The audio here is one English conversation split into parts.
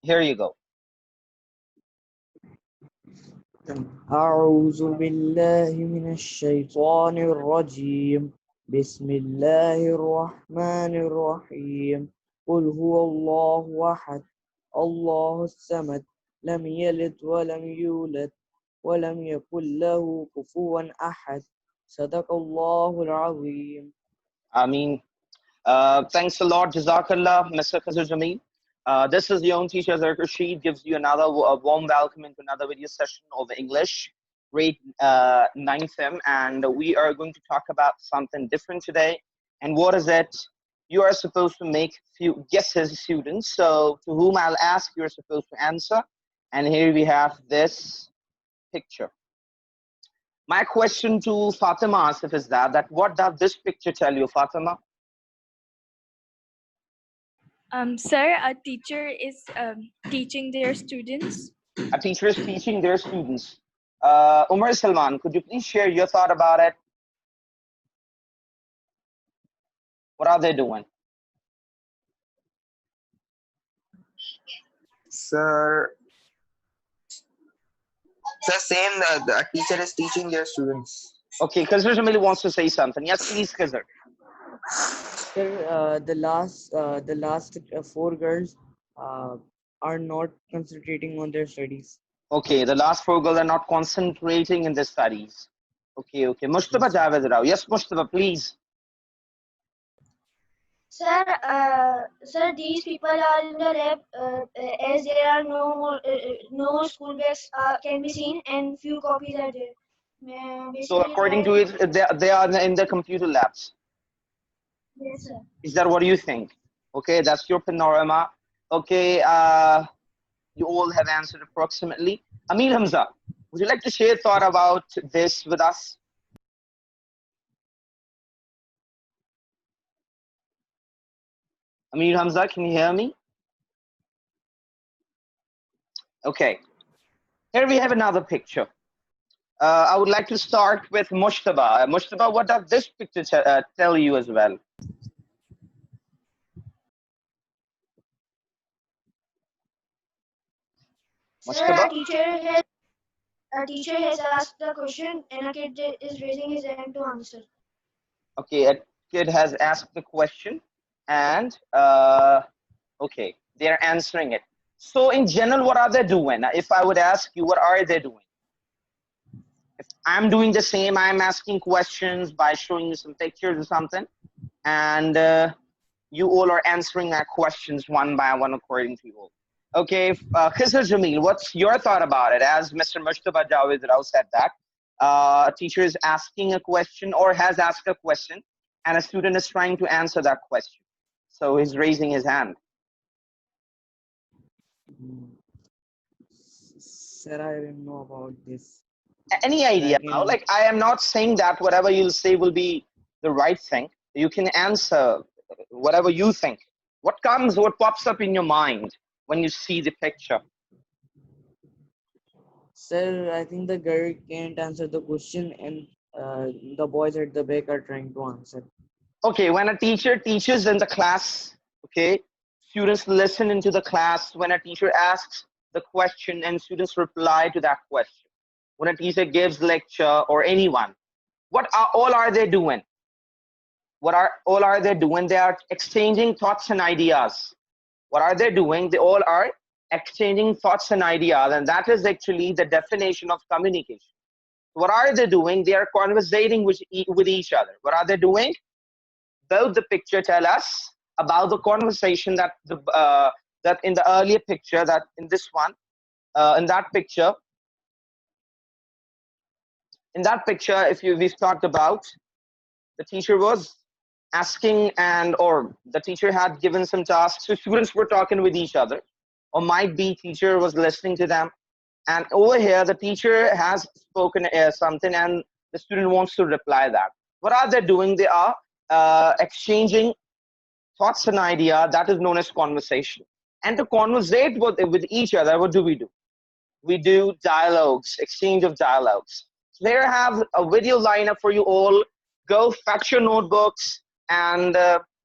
Here you go. أعوذ بالله من الشيطان الرجيم بسم الله الرحمن الرحيم قل هو الله أحد الله الصمد لم يلد ولم يولد ولم يكن له كفوا أحد صدق الله العظيم. I mean, thanks a lot, Jazakallah, Mr. Khazir Jameel. This is your own teacher, Zark Rashid, gives you another warm welcome into another video session of English, grade 9th M, and we are going to talk about something different today. And what is it? You are supposed to make few guesses, students. So to whom I'll ask, you're supposed to answer. And here we have this picture. My question to Fatima Asif is that what does this picture tell you, Fatima? Sir, a teacher is teaching their students. A teacher is teaching their students. Umar Salman, could you please share your thought about it? What are they doing? Sir, same. The teacher is teaching their students. Okay, Khizr Jamil wants to say something. Yes, please, Khizr. Sir, the last four girls are not concentrating on their studies. Okay, the last four girls are not concentrating in their studies. Okay. Mushtaba Javed Rao. Yes, Mushtaba, please. Sir, these people are in the lab as there are no more school bags can be seen and few copies are there. So according to it, they are in the computer labs. Yes, sir. Is that what you think? Okay, that's your panorama. Okay, you all have answered approximately. Amir Hamza, would you like to share a thought about this with us? Amir Hamza, can you hear me? Okay, here we have another picture. I would like to start with Mushtaba. Mushtaba, what does this picture tell you as well? Sir, a teacher has asked the question and a kid is raising his hand to answer. Okay, a kid has asked the question and okay, they're answering it. So in general, what are they doing? If I would ask you, what are they doing? If I'm doing the same, I'm asking questions by showing you some pictures or something, and you all are answering our questions one by one according to you all. Okay, Khizr Jamil, what's your thought about it? As Mr. Mushtaba Javed Rao said that, a teacher is asking a question or has asked a question, and a student is trying to answer that question. So he's raising his hand. Sir, I didn't know about this. Any idea? Like, I am not saying that whatever you'll say will be the right thing. You can answer whatever you think. What pops up in your mind when you see the picture? Sir, I think the girl can't answer the question and the boys at the back are trying to answer. Okay, when a teacher teaches in the class, okay, students listen into the class. When a teacher asks the question and students reply to that question. When a teacher gives lecture or anyone, all are they doing? All are they doing? They are exchanging thoughts and ideas. What are they doing? They all are exchanging thoughts and ideas, and that is actually the definition of communication. What are they doing? They are conversating with each other. What are they doing? Both the picture tell us about the conversation that that in the earlier picture, that in this one, in that picture, if we've talked about, the teacher was asking or the teacher had given some tasks, so students were talking with each other, or might be teacher was listening to them, and over here the teacher has spoken something and the student wants to reply that. What are they doing? They are exchanging thoughts and idea. That is known as conversation. And to conversate with each other, what do? We do dialogues, exchange of dialogues. So here I have a video lineup for you all. Go fetch your notebooks and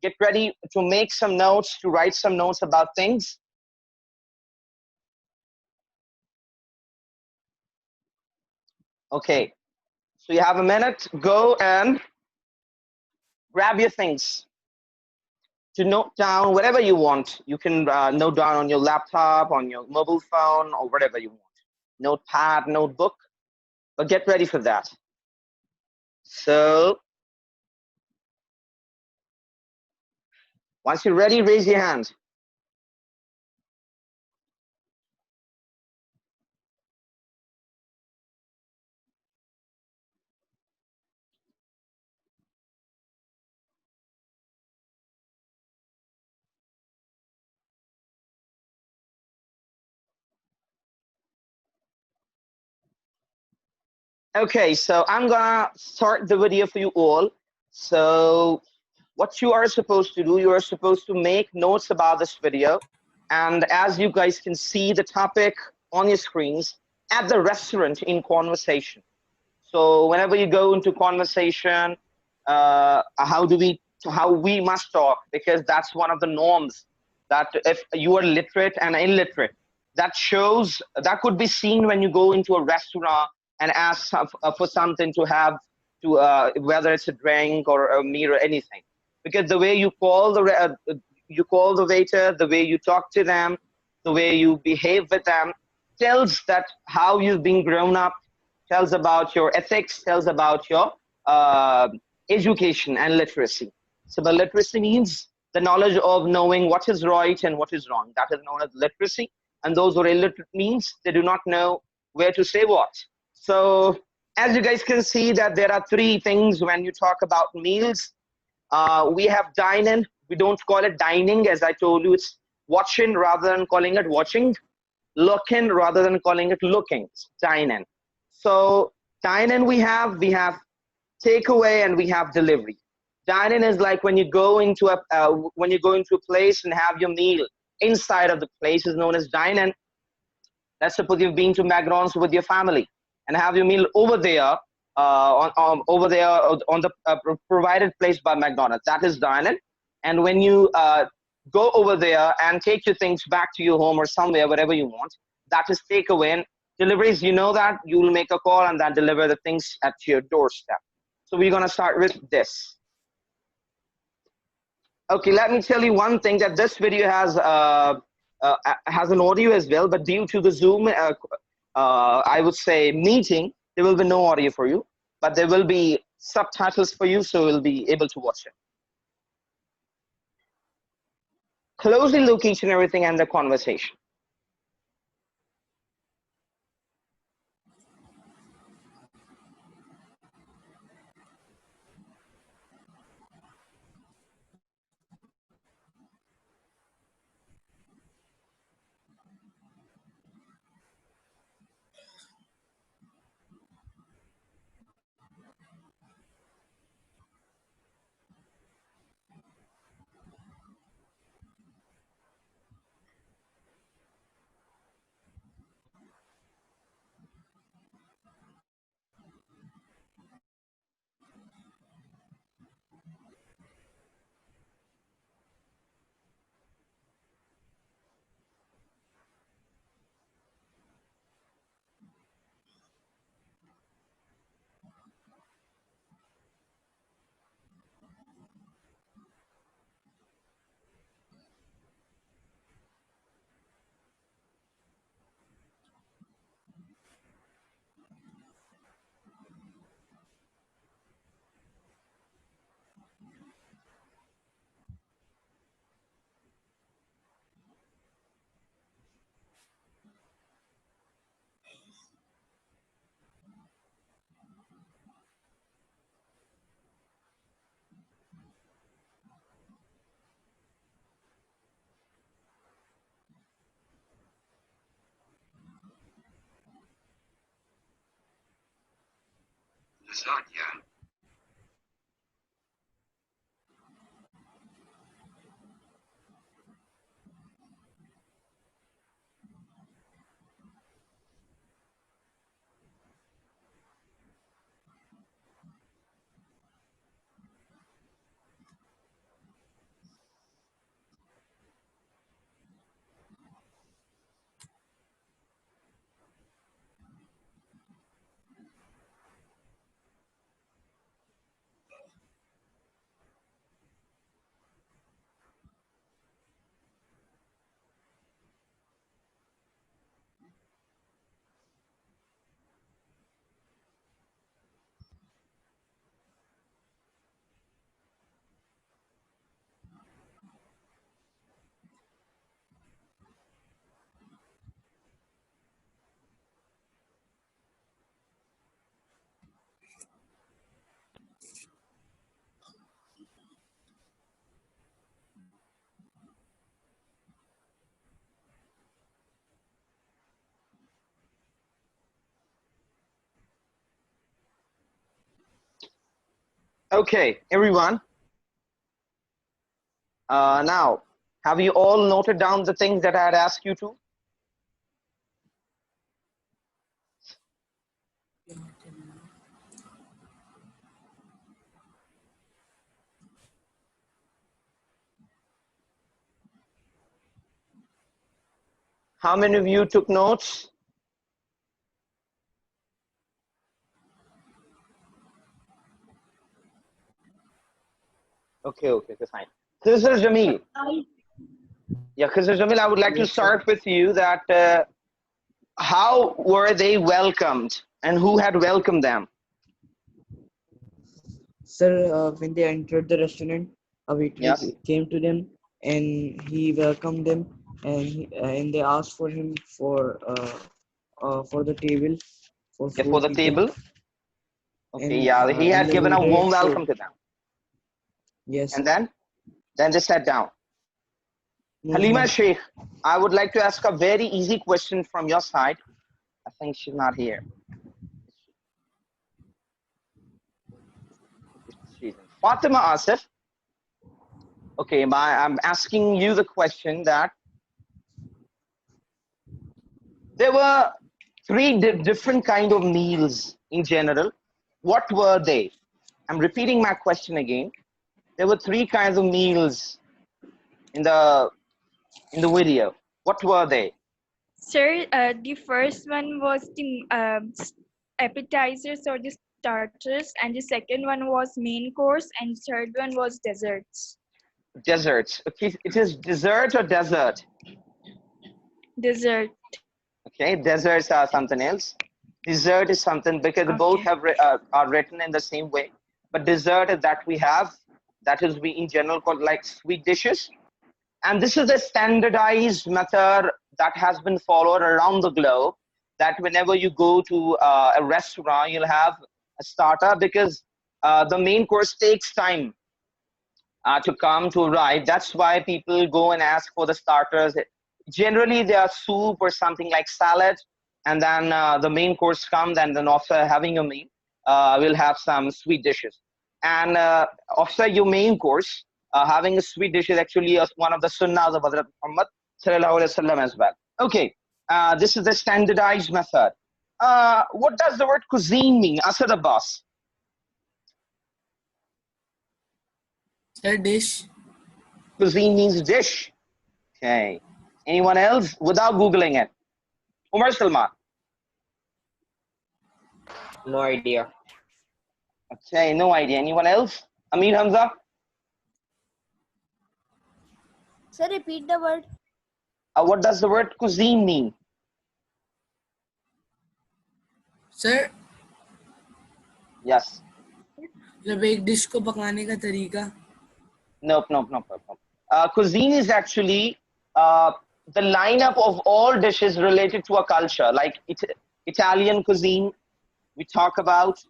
get ready to make some notes, to write some notes about things. Okay, so you have a minute. Go and grab your things to note down whatever you want. You can note down on your laptop, on your mobile phone, or whatever you want. Notepad, notebook, but get ready for that. So once you're ready, raise your hand. Okay, so I'm gonna start the video for you all. So what you are supposed to do, you are supposed to make notes about this video. And as you guys can see the topic on your screens, at the restaurant in conversation. So whenever you go into conversation, how we must talk, because that's one of the norms, that if you are literate and illiterate, that shows, that could be seen when you go into a restaurant and ask for something to have, to whether it's a drink or a meal or anything, because the way you call you call the waiter, the way you talk to them, the way you behave with them, tells that how you've been grown up, tells about your ethics, tells about your uh, education and literacy. So the literacy means the knowledge of knowing what is right and what is wrong. That is known as literacy. And those who are illiterate means they do not know where to say what. So as you guys can see that there are three things when you talk about meals. We have dine in. We don't call it dining, as I told you. It's watching rather than calling it watching. Look in rather than calling it looking. It's dine in. So dine in we have takeaway and we have delivery. Dine in is like when you go into a place and have your meal inside of the place is known as dine in. Let's suppose you've been to McDonald's with your family and have your meal over there, on the provided place by McDonald's. That is dine-in. And when you go over there and take your things back to your home or somewhere, wherever you want, that is takeaway. And deliveries, you know that you will make a call and then deliver the things at your doorstep. So we're gonna start with this. Okay, let me tell you one thing, that this video has an audio as well, but due to the Zoom, I would say meeting, there will be no audio for you, but there will be subtitles for you, so you'll be able to watch it. Closely look each and everything and the conversation. Lasagna. Okay, everyone. Now, have you all noted down the things that I had asked you to? How many of you took notes? Okay, fine. Khizr Jamil. Yeah, Khizr Jamil, I would like to Yes, sir. start with you that how were they welcomed and who had welcomed them? Sir, when they entered the restaurant, a waiter Yes. came to them and he welcomed them, and they asked for him for the table for Yeah, 4 for the people. table. Okay, And yeah, he in had the given a later warm show, welcome to them. yes. And then they sat down. No, Halima no. Sheikh, I would like to ask a very easy question from your side. I think she's not here. Fatima Asif. Okay, I'm asking you the question that there were three different kind of meals in general. What were they? I'm repeating my question again. There were three kinds of meals in the video. What were they? Sir, the first one was the appetizers or the starters, and the second one was main course, and the third one was desserts. Desserts. Okay, it is dessert or desert. Dessert. Okay, desserts are something else. Dessert is something because both Okay. have are written in the same way. But dessert is that we have, that is we in general call like sweet dishes. And this is a standardized method that has been followed around the globe, that whenever you go to a restaurant, you'll have a starter because the main course takes time to come to arrive. That's why people go and ask for the starters. Generally, they are soup or something like salad, and then the main course comes, and then after having a meal, we'll have some sweet dishes. And after your main course, having a sweet dish is actually one of the sunnahs of Hazrat Muhammad sallallahu alaihi wasallam as well. Okay, this is the standardized method. What does the word cuisine mean, Asad Abbas? Sir, dish. Cuisine means dish. Okay. Anyone else without Googling it? Umar Salman. No idea. Okay, no idea. Anyone else? Amir Hamza? Sir, repeat the word. What does the word cuisine mean? Sir, Yes. मतलब एक dish को पकाने का तरीका. Nope. Cuisine is actually the lineup of all dishes related to a culture, like Italian cuisine, we talk about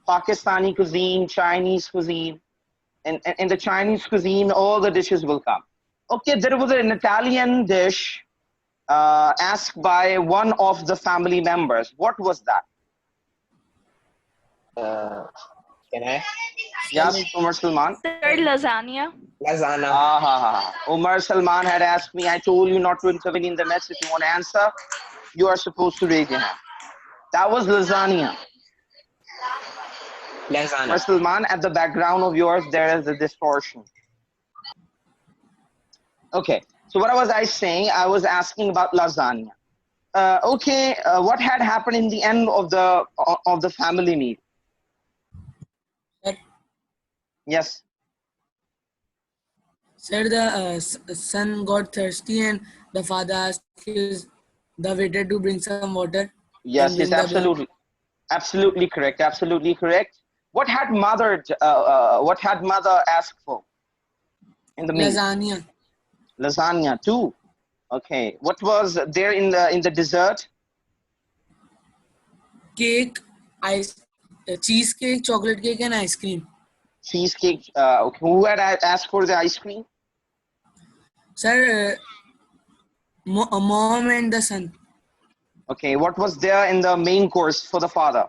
Pakistani cuisine, Chinese cuisine. And in the Chinese cuisine, all the dishes will come. Okay, there was an Italian dish asked by one of the family members. What was that? Can I? Yes, Umar Salman. Sir, lasagna. Lasagna. Umar Salman had asked me, I told you not to intervene in the mess. If you want to answer, you are supposed to raise your hand. That was lasagna. Umar Lasagna. Salman, at the background of yours, there is a distortion. Okay, so what was I saying? I was asking about lasagna. Okay, what had happened in the end of the family meal? Sir, Yes. sir, the son got thirsty and the father asked the waiter to bring some water and Yes, bring yes, the bill. absolutely correct, absolutely correct. What had mother asked for in the meal? Lasagna. Lasagna too. Okay, what was there in the dessert? Cake, cheesecake, chocolate cake, and ice cream. Cheesecake. Okay. Who had asked for the ice cream? Sir, mom and the son. Okay, what was there in the main course for the father?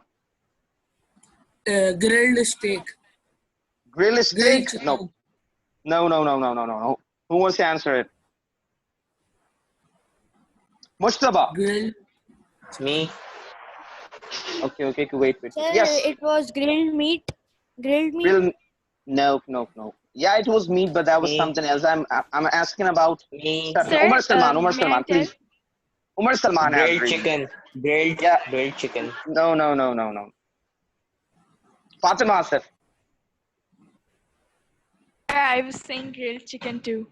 Grilled steak. Grill Grilled steak? No. chicken. No, no, no, no, no, no, no. Who wants to answer it? Mushtaba. Grilled. It's me. Okay, okay, wait, wait. Sir, Yes, it was grilled meat. Grilled meat. grill. No, no, no. Yeah, it was meat, but that was Me. something else. I'm asking about Me. certain. Sir, Umar may I Salman, tell? please. Umar Salman has Grilled raised. chicken. Grilled. Yeah, Grilled chicken. no, no, no, no, no. Fatima Asif. I was saying grilled chicken too.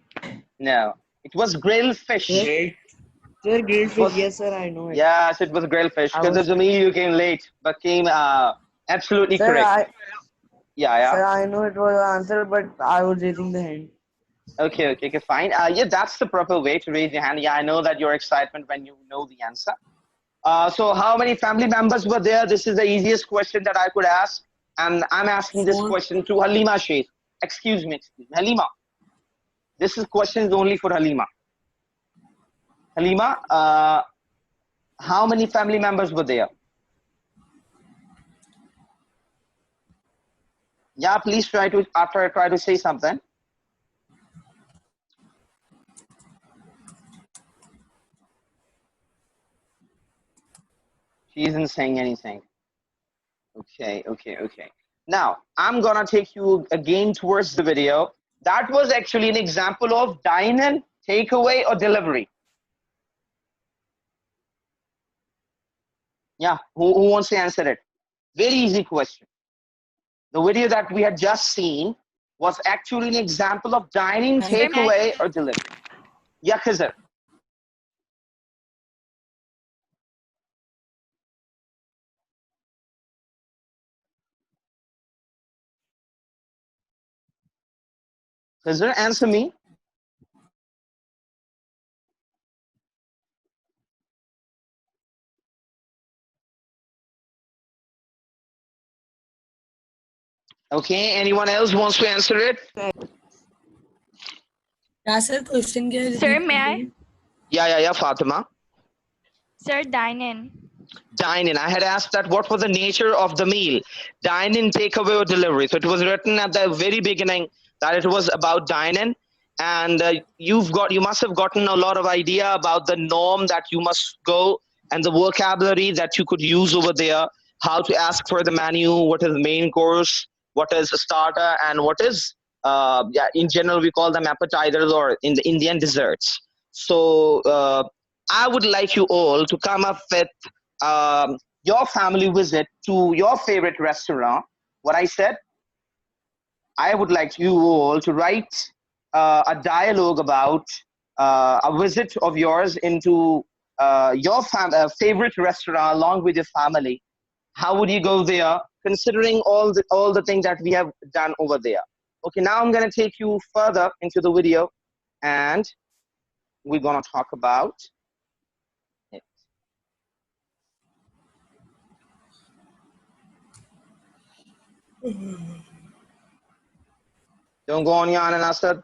No, it was grilled fish. Yes, Grilled. sir, grilled It fish. was Yes, sir, I know it. yes, it was grilled fish. I Because was, to me, you came late, but came absolutely sir, correct. I, Yeah, yeah. sir, I know it was the answer, but I was raising the hand. Okay, okay, okay, fine. Yeah, that's the proper way to raise your hand. Yeah, I know that your excitement when you know the answer. So how many family members were there? This is the easiest question that I could ask. And I'm asking this 4. question to Halima Sheikh. Excuse me. Halima, this is question is only for Halima. Halima, how many family members were there? Yeah, please try to say something. She isn't saying anything. Okay, okay, okay. Now, I'm gonna take you again towards the video. That was actually an example of dine-in, takeaway, or delivery. Yeah, who wants to answer it? Very easy question. The video that we had just seen was actually an example of dining, And Sir, may I? takeaway, or delivery. Yeah, Khizr. Khizr, answer me. Okay, anyone else wants to answer it? क्या sir question क्या है Sir, repeat may कर I? दीजिए Yeah, Fatima. Sir, dine in. Dine in. I had asked that what was the nature of the meal, dine in, takeaway, or delivery. So it was written at the very beginning that it was about dine in, and you must have gotten a lot of idea about the norm that you must go and the vocabulary that you could use over there, how to ask for the menu, what is the main course, what is a starter, and what is yeah, in general we call them appetizers or in the Indian desserts. So I would like you all to come up with your family visit to your favorite restaurant. What I said, I would like you all to write a dialogue about a visit of yours into your favorite restaurant along with your family. How would you go there, considering all the things that we have done over there? Okay, now I'm gonna take you further into the video, and we're gonna talk about it. Don't go on, Yan and Asad.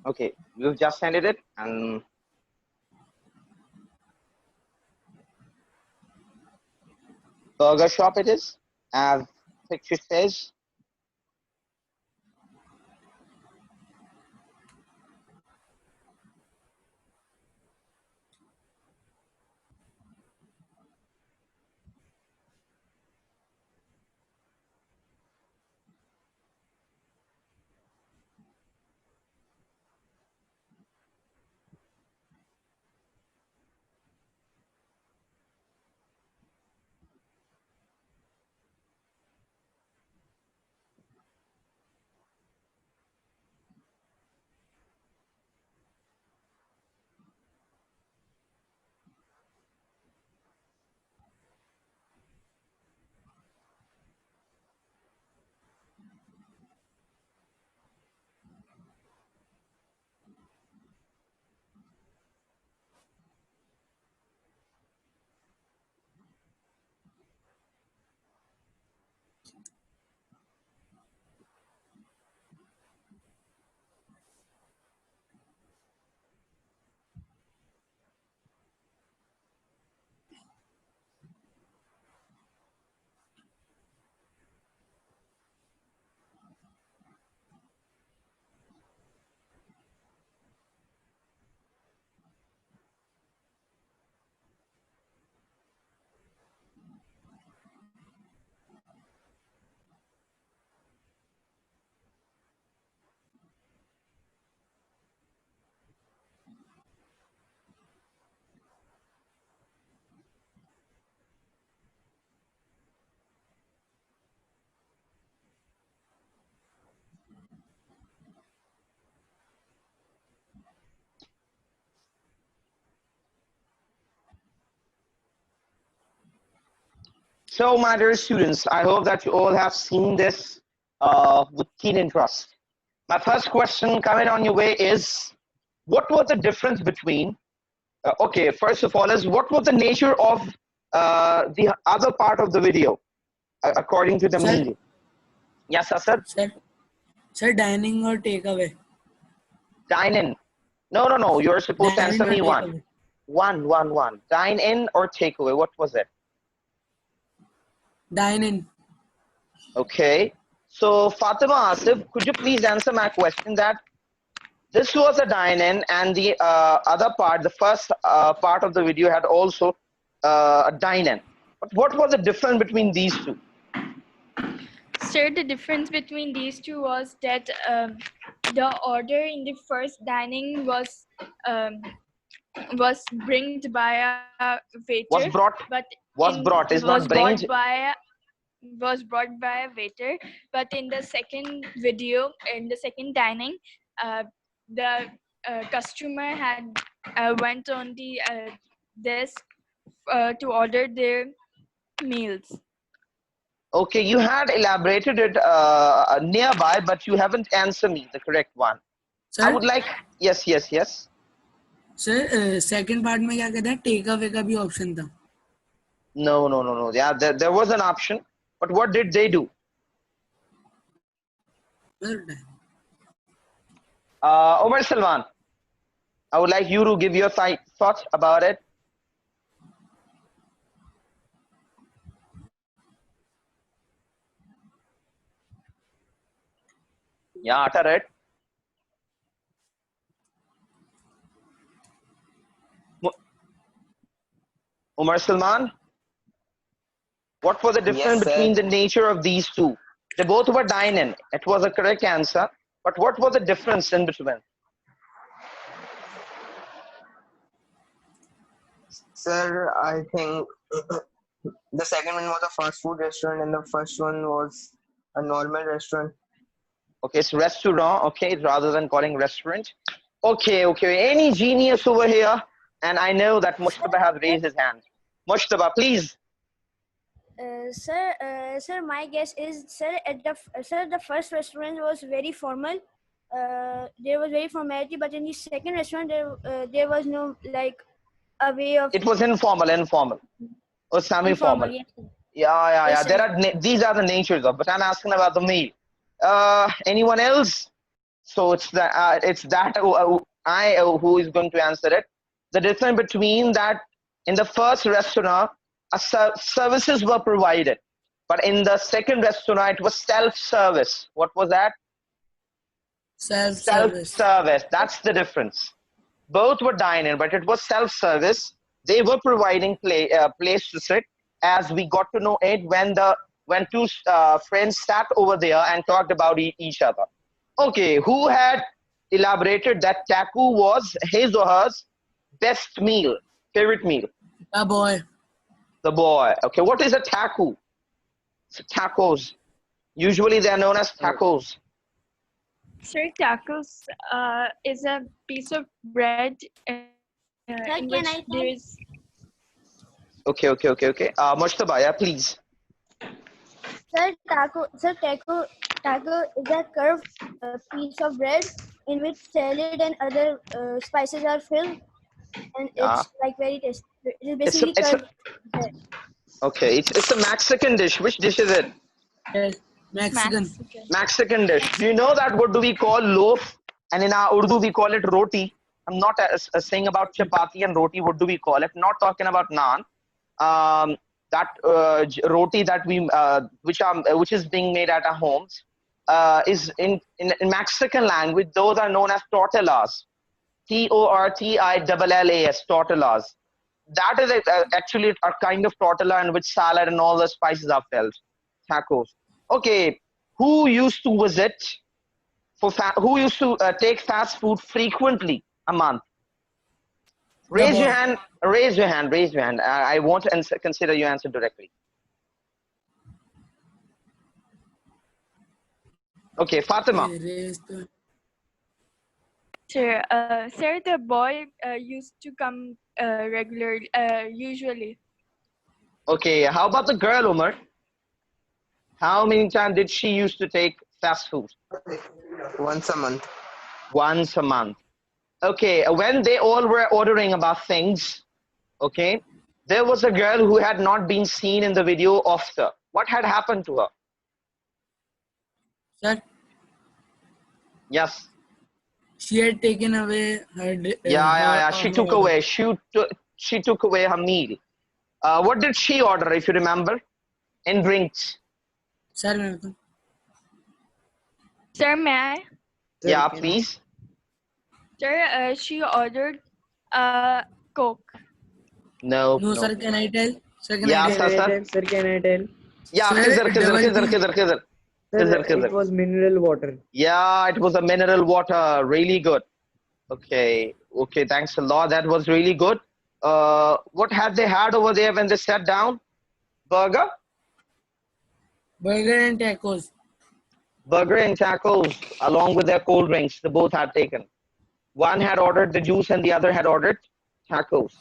Okay, we've just ended it, and burger shop it is, as picture says. So, my dear students, I hope that you all have seen this with keen interest. My first question coming on your way is, what was the difference between, okay, first of all, is what was the nature of the other part of the video, according to the Sir, meal? Yes, sir. sir, dining or takeaway? Dine in. No. You're supposed to Dine answer in or me one. takeaway? One. Dine in or takeaway? What was it? Dine in. Okay. So, Fatima Asif, could you please answer my question that this was a dine-in and the other part, the first part of the video had also a dine-in. But what was the difference between these two? Sir, the difference between these two was that the order in the first dining was bringed by a waiter, Was brought, but was brought, is not bringed. was brought by a waiter. But in the second video, in the second dining, the customer had went on the desk to order their meals. Okay, you had elaborated it nearby, but you haven't answered me the correct one. I Sir, would like, yes. sir, second part में क्या कहता है? Takeaway का भी option था. No. Yeah, there was an option, but what did they do? Sir, Omar Salman, I would like you to give your thoughts about it. Yeah, utter it. Umar Salman, what was the difference Yes, sir. between the nature of these two? They both were dine-in. It was a correct answer. But what was the difference in between? Sir, I think the second one was a fast food restaurant and the first one was a normal restaurant. Okay, it's restaurant, okay, rather than calling restaurant. Okay. Any genius over here? And I know that Mushtaba has raised his hand. Mushtaba, please. Sir, my guess is, sir, the first restaurant was very formal. There was very formality, but in the second restaurant, there was no like a way of It was informal or semi-formal. informal. Yes, sir. Yeah. Yes, sir. These are the natures of. But I'm asking about the meal. Anyone else? So it's that who is going to answer it. The difference between that, in the first restaurant, services were provided, but in the second restaurant, it was self-service. What was that? self-service. Self-service. That's the difference. Both were dine-in, but it was self-service. They were providing place to sit, as we got to know it when two friends sat over there and talked about each other. Okay, who had elaborated that taco was his or hers best meal, favorite meal? The boy. The boy. Okay, what is a taco? It's tacos. Usually they are known as tacos. Sir, tacos is a piece of bread in which can I there is. Okay. Mushtaba, yeah, please. Taco is a curved piece of bread in which salad and other spices are filled, and Yeah. it's like very tasty. It is It's a, basically it's a, curved bread. okay, it's a Mexican dish. Which dish is it? Yes, Mexican. Mexican dish. Do you know that what do we call loaf? And in our Urdu we call it roti. I'm not saying about chapati and roti. What do we call it? Not talking about naan. That roti that we which is being made at our homes is in Mexican language. Those are known as tortillas. Tortillas. Tortillas. That is actually a kind of tortilla in which salad and all the spices are filled. Tacos. Okay, who used to visit who used to take fast food frequently a month? Raise your boy. hand. Raise your hand. I won't consider your answer directly. Okay, Fatima. Sir, the boy used to come regularly, usually. Okay, how about the girl, Umar? How many times did she used to take fast food? Once a month. Once a month. Okay, when they all were ordering about things, okay, there was a girl who had not been seen in the video after. What had happened to her? Sir, Yes. she had taken away Yeah. her She took order. away. She took away her meal. What did she order, if you remember? In drinks. Sir, welcome. Sir, may I? Sir, Yeah, can- please. Sir, she ordered Coke. No. No, sir, can I tell? Sir, can I Yeah, tell? sir, sir. Sir, can I tell? Yeah, Sir, double tea. Sir, it was mineral water. Yeah, it was a mineral water. Really good. Okay. Okay, thanks a lot. That was really good. What had they had over there when they sat down? Burger? Burger and tacos. Burger and tacos, along with their cold drinks. They both had taken. One had ordered the juice and the other had ordered tacos.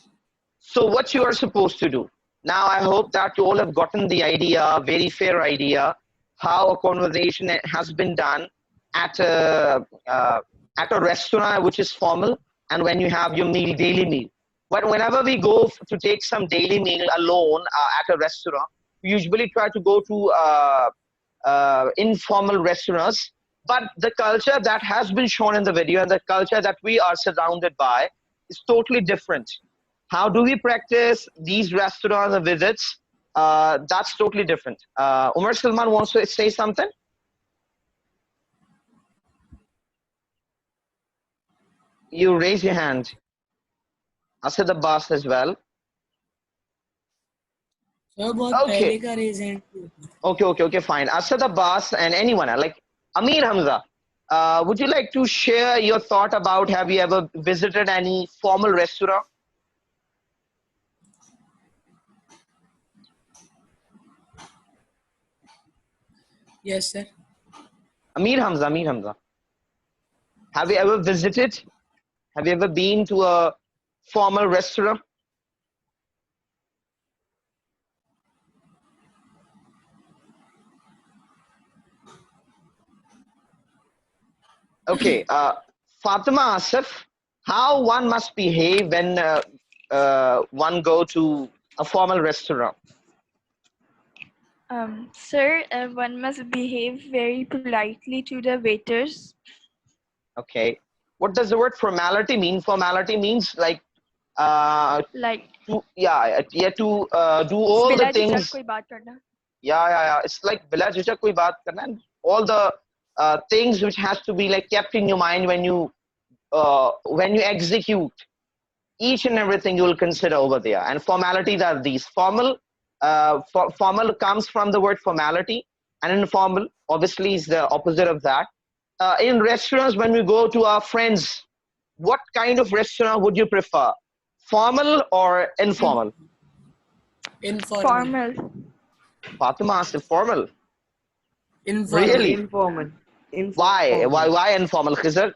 So what you are supposed to do? Now I hope that you all have gotten the idea, very fair idea, how a conversation has been done at a restaurant which is formal, and when you have your meal, daily meal. But whenever we go to take some daily meal alone at a restaurant, we usually try to go to informal restaurants. But the culture that has been shown in the video and the culture that we are surrounded by is totally different. How do we practice these restaurants and visits? That's totally different. Umar Salman wants to say something. You raise your hand. Asad Abbas as well. Sir, बहुत Okay. पहले का raise hand. Okay, fine. Asad Abbas and anyone like Amir Hamza. Would you like to share your thought about, have you ever visited any formal restaurant? Yes, sir. Amir Hamza. Have you ever visited? Have you ever been to a formal restaurant? Okay, Fatima Asif, how one must behave when one go to a formal restaurant? Sir, one must behave very politely to the waiters. Okay, what does the word formality mean? Formality means like Like, to to do all the बिला झिझक things. कोई बात करना. Yeah. It's like bila jhijak koi baat karna, and all the things which has to be like kept in your mind when you execute each and everything you will consider over there. And formalities are these. Formal comes from the word formality, and informal obviously is the opposite of that. In restaurants, when we go to our friends, what kind of restaurant would you prefer? Formal or informal? Informal. Formal. Fatima asked formal. Informal. Really? Informal. Why informal, Khizr?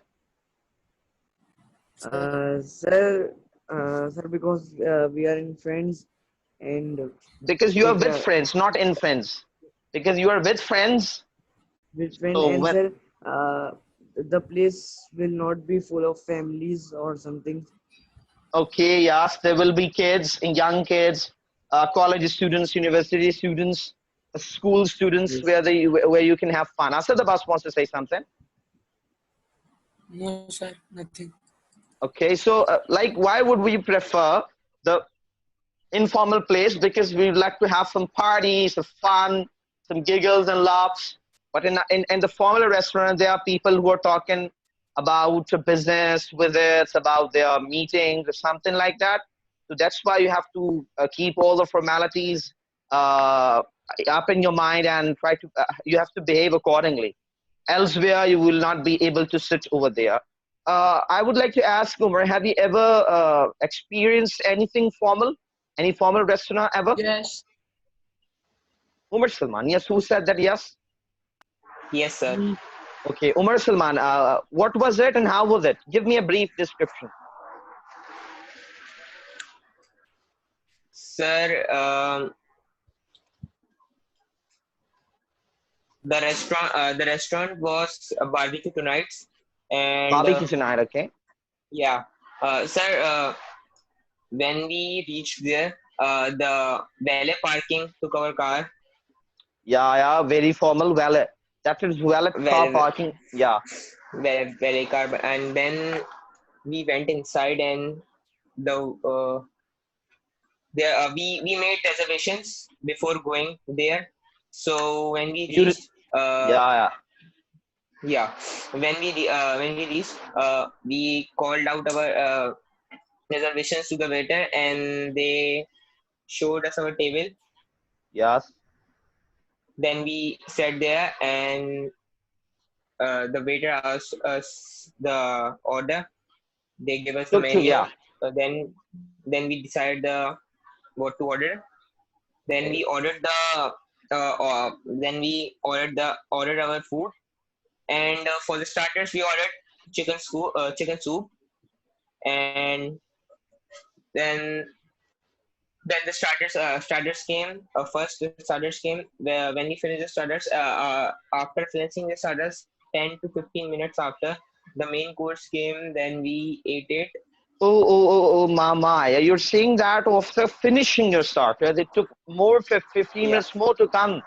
Sir, because we are in friends and Because you are if, with friends, not in friends. Because you are with friends. with friend So and when, sir, the place will not be full of families or something. okay, yes, there will be kids, young kids, college students, university students, school students, Yes. where you can have fun. Asad Abbas wants to say something. No, sir, nothing. Okay, so like, why would we prefer the informal place? Because we like to have some parties, some fun, some giggles and laughs. But in the formal restaurant, there are people who are talking about business visits, about their meetings or something like that. So that's why you have to keep all the formalities up in your mind and try to. You have to behave accordingly. Elsewhere, you will not be able to sit over there. I would like to ask Umar, have you ever experienced anything formal? Any formal restaurant ever? Yes. Umar Salman. Yes, who said that? Yes. Yes, sir. Okay, Umar Salman. What was it and how was it? Give me a brief description. Sir, the restaurant was a barbecue tonight, and Barbecue tonight, okay? yeah, sir. When we reached there, the valet parking took our car. Yeah, very formal valet. That is valet car Well, parking. Yeah. valet car, and then we went inside, and the there we made reservations before going there. So when we You, reached, yeah. yeah, when we reached, we called out our reservations to the waiter, and they showed us our table. Yes. Then we sat there, and the waiter asked us the order. They gave us the Took, menu. yeah. Then we decided what to order. Then Okay. we ordered ordered our food. And for the starters, we ordered chicken soup, and then then the starters came. First, the starters came. When we finished the starters, after finishing the starters, 10 to 15 minutes after, the main course came. Then we ate it. My. You're saying that after finishing your starters, it took more 15 Yeah, minutes more to come.